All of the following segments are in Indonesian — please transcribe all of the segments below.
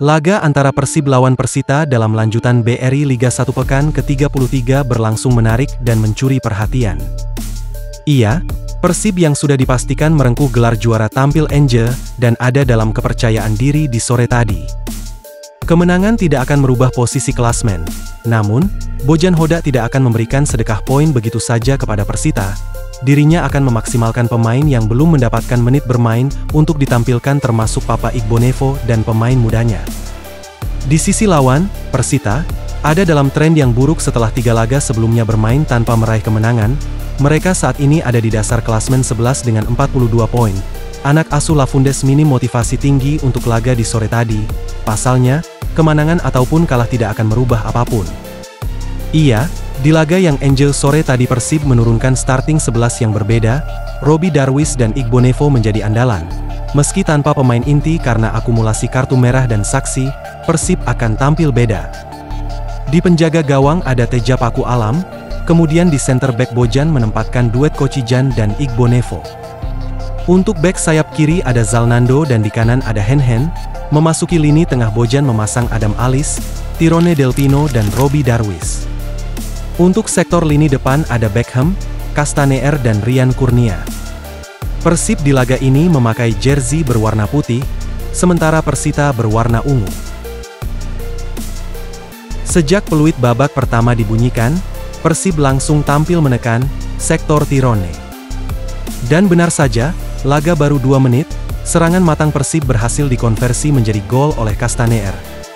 Laga antara Persib lawan Persita dalam lanjutan BRI Liga 1 pekan ke-33 berlangsung menarik dan mencuri perhatian. Iya, Persib yang sudah dipastikan merengkuh gelar juara tampil enje dan ada dalam kepercayaan diri di sore tadi. Kemenangan tidak akan merubah posisi klasmen, namun, Bojan Hodak tidak akan memberikan sedekah poin begitu saja kepada Persita. Dirinya akan memaksimalkan pemain yang belum mendapatkan menit bermain untuk ditampilkan termasuk Papa Igbonevo dan pemain mudanya. Di sisi lawan, Persita, ada dalam tren yang buruk setelah 3 laga sebelumnya bermain tanpa meraih kemenangan. Mereka saat ini ada di dasar klasmen 11 dengan 42 poin. Anak asuh Lafundes minim motivasi tinggi untuk laga di sore tadi. Pasalnya, kemenangan ataupun kalah tidak akan merubah apapun. Iya, di laga yang enje sore tadi Persib menurunkan starting 11 yang berbeda, Robbie Darwish dan Igbonevo menjadi andalan. Meski tanpa pemain inti karena akumulasi kartu merah dan saksi, Persib akan tampil beda. Di penjaga gawang ada Teja Paku Alam, kemudian di center back Bojan menempatkan duet Kocijan dan Igbonevo. Untuk back sayap kiri ada Zalnando dan di kanan ada Henhen, memasuki lini tengah Bojan memasang Adam Alis, Tirone Delpino dan Robbie Darwish. Untuk sektor lini depan ada Beckham, Castaneer dan Rian Kurnia. Persib di laga ini memakai jersey berwarna putih, sementara Persita berwarna ungu. Sejak peluit babak pertama dibunyikan, Persib langsung tampil menekan sektor Tirone. Dan benar saja, laga baru 2 menit, serangan matang Persib berhasil dikonversi menjadi gol oleh Castaneer.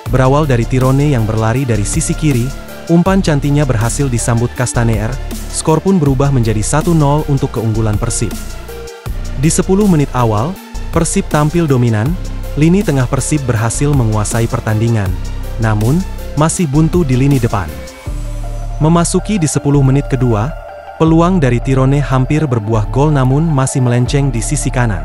Berawal dari Tirone yang berlari dari sisi kiri, umpan cantiknya berhasil disambut Castaneer, skor pun berubah menjadi 1-0 untuk keunggulan Persib. Di 10 menit awal, Persib tampil dominan, lini tengah Persib berhasil menguasai pertandingan, namun, masih buntu di lini depan. Memasuki di 10 menit kedua, peluang dari Tirone hampir berbuah gol namun masih melenceng di sisi kanan.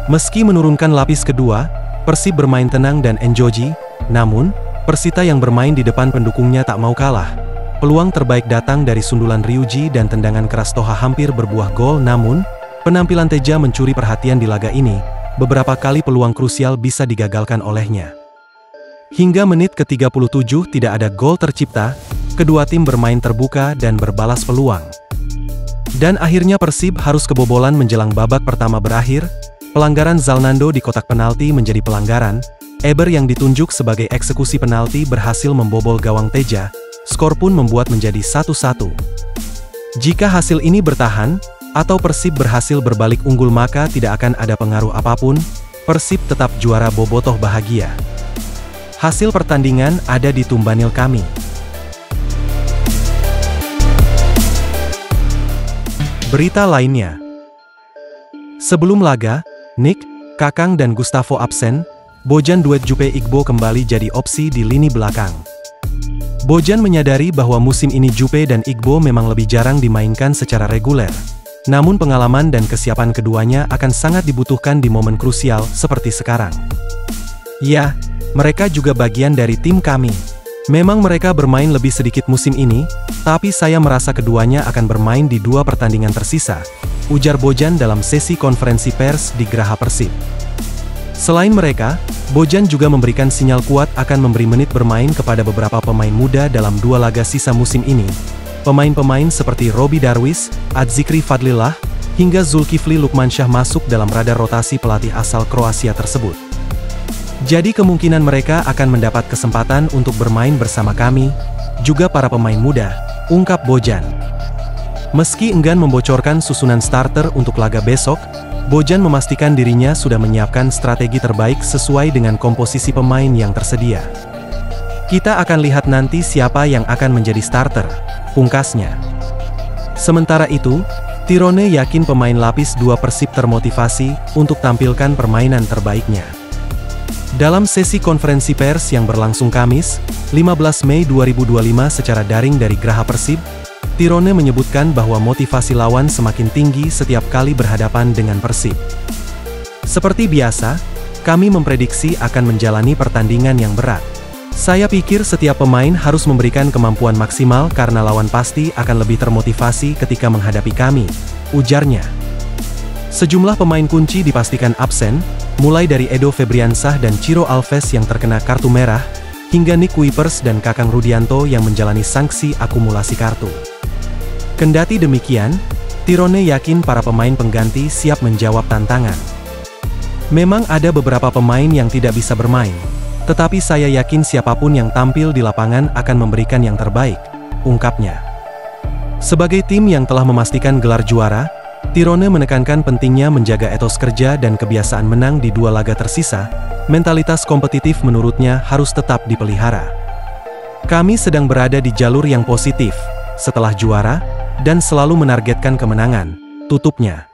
Meski menurunkan lapis kedua, Persib bermain tenang dan enjoy, namun, Persita yang bermain di depan pendukungnya tak mau kalah. Peluang terbaik datang dari sundulan Ryuji dan tendangan keras Toha hampir berbuah gol namun, penampilan Teja mencuri perhatian di laga ini, beberapa kali peluang krusial bisa digagalkan olehnya. Hingga menit ke-37 tidak ada gol tercipta, kedua tim bermain terbuka dan berbalas peluang. Dan akhirnya Persib harus kebobolan menjelang babak pertama berakhir, pelanggaran Zalnando di kotak penalti menjadi pelanggaran, Eber yang ditunjuk sebagai eksekusi penalti berhasil membobol gawang Teja, skor pun membuat menjadi 1-1. Jika hasil ini bertahan, atau Persib berhasil berbalik unggul maka tidak akan ada pengaruh apapun, Persib tetap juara bobotoh bahagia. Hasil pertandingan ada di Tumbanil kami. Berita lainnya. Sebelum laga, Nick, Kakang dan Gustavo absen, Bojan duet Jupe Igbo kembali jadi opsi di lini belakang. Bojan menyadari bahwa musim ini Jupe dan Igbo memang lebih jarang dimainkan secara reguler. Namun pengalaman dan kesiapan keduanya akan sangat dibutuhkan di momen krusial seperti sekarang. Ya, mereka juga bagian dari tim kami. Memang mereka bermain lebih sedikit musim ini, tapi saya merasa keduanya akan bermain di 2 pertandingan tersisa, ujar Bojan dalam sesi konferensi pers di Geraha Persib. Selain mereka, Bojan juga memberikan sinyal kuat akan memberi menit bermain kepada beberapa pemain muda dalam 2 laga sisa musim ini. Pemain-pemain seperti Robbie Darwish, Adzikri Fadlillah, hingga Zulkifli Lukmansyah masuk dalam radar rotasi pelatih asal Kroasia tersebut. Jadi kemungkinan mereka akan mendapat kesempatan untuk bermain bersama kami, juga para pemain muda, ungkap Bojan. Meski enggan membocorkan susunan starter untuk laga besok, Bojan memastikan dirinya sudah menyiapkan strategi terbaik sesuai dengan komposisi pemain yang tersedia. Kita akan lihat nanti siapa yang akan menjadi starter, pungkasnya. Sementara itu, Tirone yakin pemain lapis 2 Persib termotivasi untuk tampilkan permainan terbaiknya. Dalam sesi konferensi pers yang berlangsung Kamis, 15 Mei 2025 secara daring dari Geraha Persib, Tirone menyebutkan bahwa motivasi lawan semakin tinggi setiap kali berhadapan dengan Persib. Seperti biasa, kami memprediksi akan menjalani pertandingan yang berat. Saya pikir setiap pemain harus memberikan kemampuan maksimal karena lawan pasti akan lebih termotivasi ketika menghadapi kami, ujarnya. Sejumlah pemain kunci dipastikan absen, mulai dari Edo Febriansah dan Ciro Alves yang terkena kartu merah, hingga Nick Kuipers dan Kakang Rudianto yang menjalani sanksi akumulasi kartu. Kendati demikian, Tirone yakin para pemain pengganti siap menjawab tantangan. Memang ada beberapa pemain yang tidak bisa bermain, tetapi saya yakin siapapun yang tampil di lapangan akan memberikan yang terbaik, ungkapnya. Sebagai tim yang telah memastikan gelar juara, Tirone menekankan pentingnya menjaga etos kerja dan kebiasaan menang di 2 laga tersisa. Mentalitas kompetitif menurutnya harus tetap dipelihara. Kami sedang berada di jalur yang positif, setelah juara, dan selalu menargetkan kemenangan, tutupnya.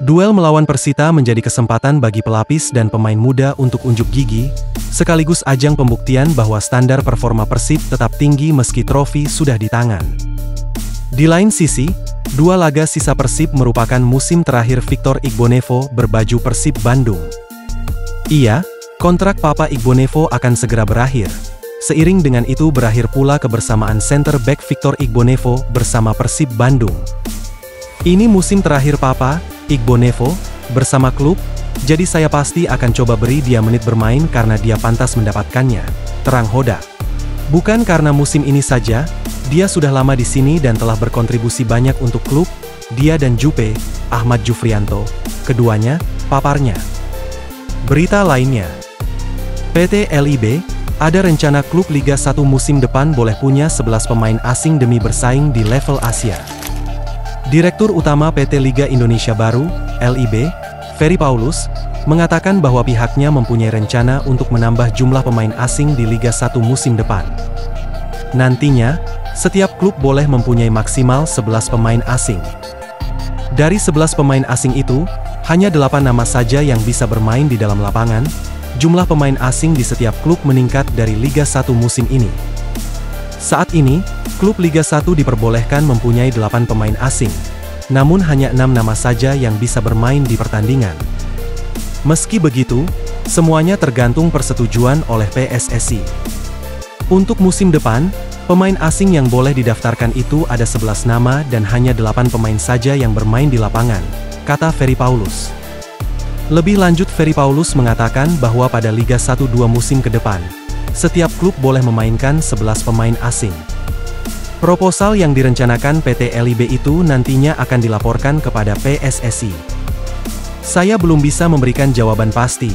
Duel melawan Persita menjadi kesempatan bagi pelapis dan pemain muda untuk unjuk gigi, sekaligus ajang pembuktian bahwa standar performa Persib tetap tinggi meski trofi sudah di tangan. Di lain sisi, 2 laga sisa Persib merupakan musim terakhir Victor Igbonevo berbaju Persib Bandung. Kontrak Papa Igbonevo akan segera berakhir. Seiring dengan itu berakhir pula kebersamaan center back Victor Igbonevo bersama Persib Bandung. Ini musim terakhir Papa Igbonevo bersama klub, jadi saya pasti akan coba beri dia menit bermain karena dia pantas mendapatkannya, terang Hoda. Bukan karena musim ini saja, dia sudah lama di sini dan telah berkontribusi banyak untuk klub, dia dan Jupe, Ahmad Jufrianto, keduanya, paparnya. Berita lainnya, PT LIB, ada rencana klub Liga 1 musim depan boleh punya 11 pemain asing demi bersaing di level Asia. Direktur Utama PT Liga Indonesia Baru, LIB, Ferry Paulus, mengatakan bahwa pihaknya mempunyai rencana untuk menambah jumlah pemain asing di Liga 1 musim depan. Nantinya, setiap klub boleh mempunyai maksimal 11 pemain asing. Dari 11 pemain asing itu, hanya 8 nama saja yang bisa bermain di dalam lapangan. Jumlah pemain asing di setiap klub meningkat dari Liga 1 musim ini. Saat ini, klub Liga 1 diperbolehkan mempunyai 8 pemain asing, namun hanya 6 nama saja yang bisa bermain di pertandingan. Meski begitu, semuanya tergantung persetujuan oleh PSSI. Untuk musim depan, pemain asing yang boleh didaftarkan itu ada 11 nama dan hanya 8 pemain saja yang bermain di lapangan, kata Ferry Paulus. Lebih lanjut Ferry Paulus mengatakan bahwa pada Liga 1-2 musim ke depan, setiap klub boleh memainkan 11 pemain asing. Proposal yang direncanakan PT LIB itu nantinya akan dilaporkan kepada PSSI. Saya belum bisa memberikan jawaban pasti,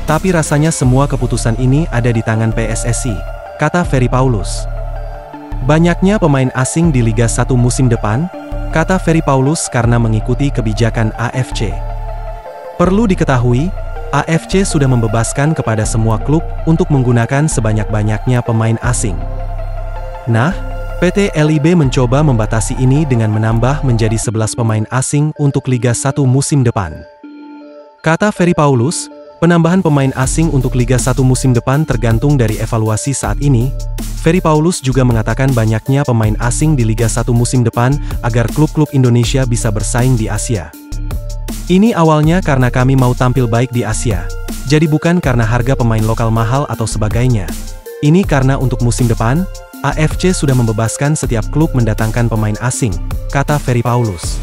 tapi rasanya semua keputusan ini ada di tangan PSSI, kata Ferry Paulus. Banyaknya pemain asing di Liga 1 musim depan, kata Ferry Paulus karena mengikuti kebijakan AFC. Perlu diketahui, AFC sudah membebaskan kepada semua klub untuk menggunakan sebanyak-banyaknya pemain asing. Nah, PT LIB mencoba membatasi ini dengan menambah menjadi 11 pemain asing untuk Liga 1 musim depan. Kata Ferry Paulus, penambahan pemain asing untuk Liga 1 musim depan tergantung dari evaluasi saat ini. Ferry Paulus juga mengatakan banyaknya pemain asing di Liga 1 musim depan agar klub-klub Indonesia bisa bersaing di Asia. Ini awalnya karena kami mau tampil baik di Asia, jadi bukan karena harga pemain lokal mahal atau sebagainya. Ini karena untuk musim depan, AFC sudah membebaskan setiap klub mendatangkan pemain asing, kata Ferry Paulus.